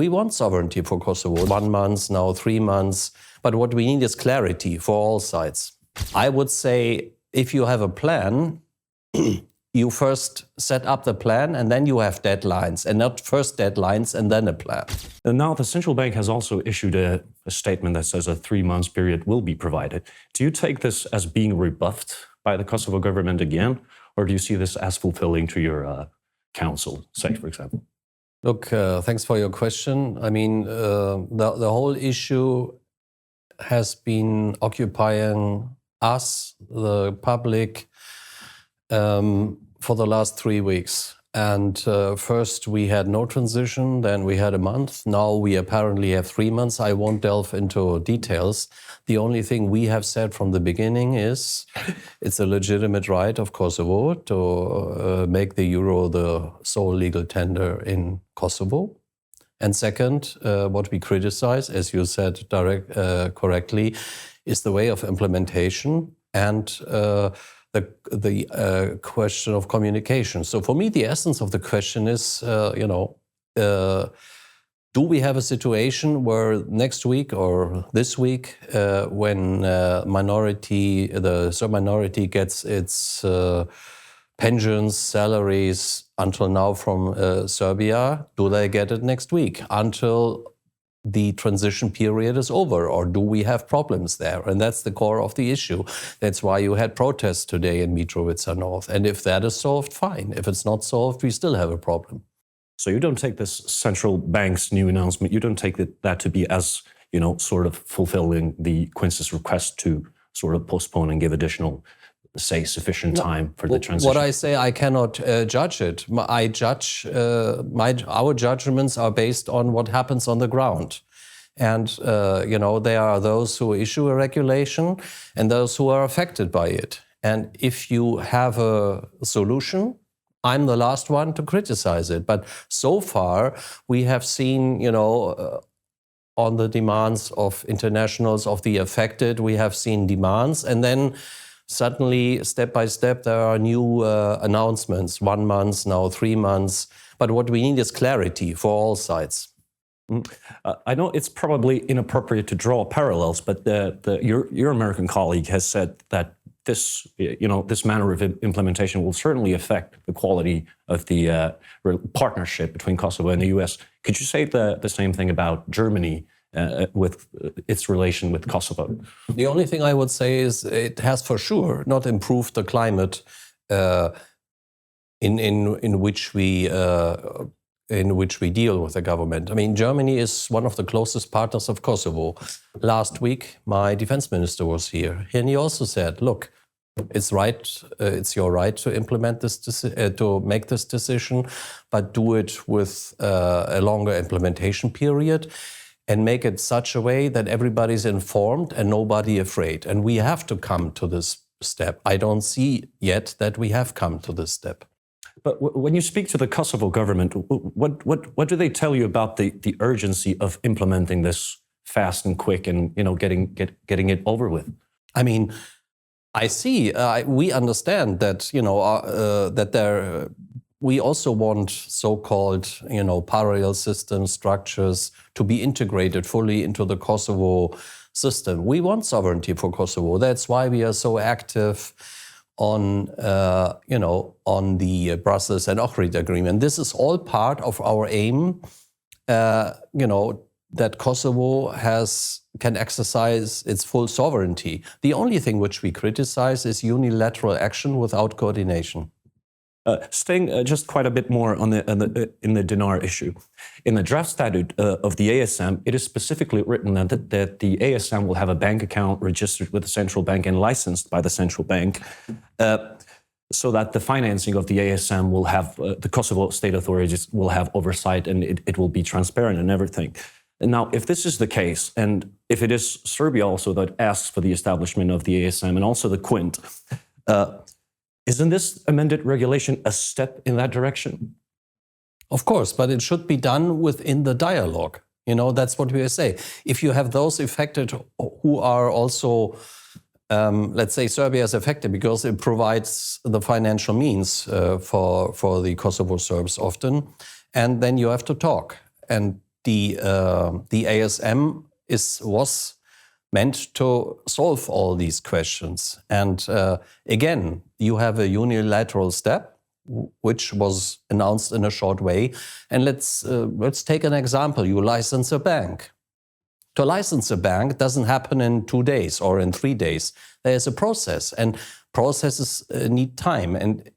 We want sovereignty for Kosovo. 1 month, now 3 months. But what we need is clarity for all sides. I would say if you have a plan, you first set up the plan and then you have deadlines, and not first deadlines and then a plan. And now the central bank has also issued a statement that says a 3-month period will be provided. Do you take this as being rebuffed by the Kosovo government again, or do you see this as fulfilling to your council, say, for example? Look, thanks for your question. I mean, the whole issue has been occupying us, the public, for the last 3 weeks. And first we had no transition, then we had a month. Now we apparently have 3 months. I won't delve into details. The only thing we have said from the beginning is it's a legitimate right of Kosovo to make the euro the sole legal tender in Kosovo. And second, what we criticize, as you said correctly, is the way of implementation and the question of communication. So for me, the essence of the question is, do we have a situation where next week or this week, when the Serb minority gets its pensions, salaries until now from Serbia, do they get it next week until the transition period is over, or do we have problems there? And that's the core of the issue. That's why you had protests today in Mitrovica North. And if that is solved, fine. If it's not solved, we still have a problem. So you don't take this central bank's new announcement, you don't take that to be as, sort of fulfilling the Quince's request to sort of postpone and give additional, say, sufficient time for the transition? What I say, I cannot judge it. I judge, our judgments are based on what happens on the ground. And, there are those who issue a regulation and those who are affected by it. And if you have a solution, I'm the last one to criticize it. But so far, we have seen, on the demands of internationals, of the affected, we have seen demands. And then suddenly, step by step, there are new announcements, 1 month, now 3 months. But what we need is clarity for all sides. I know it's probably inappropriate to draw parallels, but your American colleague has said that this, this manner of implementation will certainly affect the quality of the partnership between Kosovo and the U.S. Could you say the same thing about Germany with its relation with Kosovo? The only thing I would say is it has for sure not improved the climate in which we deal with the government. I mean, Germany is one of the closest partners of Kosovo. Last week, my defense minister was here, and he also said, "Look, it's right. It's your right to implement this, to make this decision, but do it with a longer implementation period." And make it such a way that everybody's informed and nobody afraid. And we have to come to this step. I don't see yet that we have come to this step. But when you speak to the Kosovo government, what do they tell you about the urgency of implementing this fast and quick and getting it over with? I mean, I see. We understand that we also want so-called, parallel system structures to be integrated fully into the Kosovo system. We want sovereignty for Kosovo. That's why we are so active on the Brussels and Ohrid agreement. This is all part of our aim, that Kosovo can exercise its full sovereignty. The only thing which we criticize is unilateral action without coordination. Staying just quite a bit more on in the dinar issue. In the draft statute of the ASM, it is specifically written that the ASM will have a bank account registered with the central bank and licensed by the central bank, so that the financing of the ASM will have, the Kosovo state authorities will have oversight, and it will be transparent and everything. And now, if this is the case, and if it is Serbia also that asks for the establishment of the ASM and also the Quint, isn't this amended regulation a step in that direction? Of course, but it should be done within the dialogue. That's what we say. If you have those affected who are also, let's say Serbia is affected because it provides the financial means for the Kosovo Serbs often, and then you have to talk. And the ASM was meant to solve all these questions. And again, you have a unilateral step, which was announced in a short way. And let's take an example. You license a bank. To license a bank doesn't happen in 2 days or in 3 days. There's a process, and processes need time. And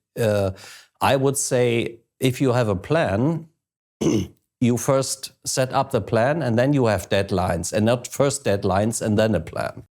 I would say, if you have a plan, you first set up the plan and then you have deadlines, and not first deadlines and then a plan.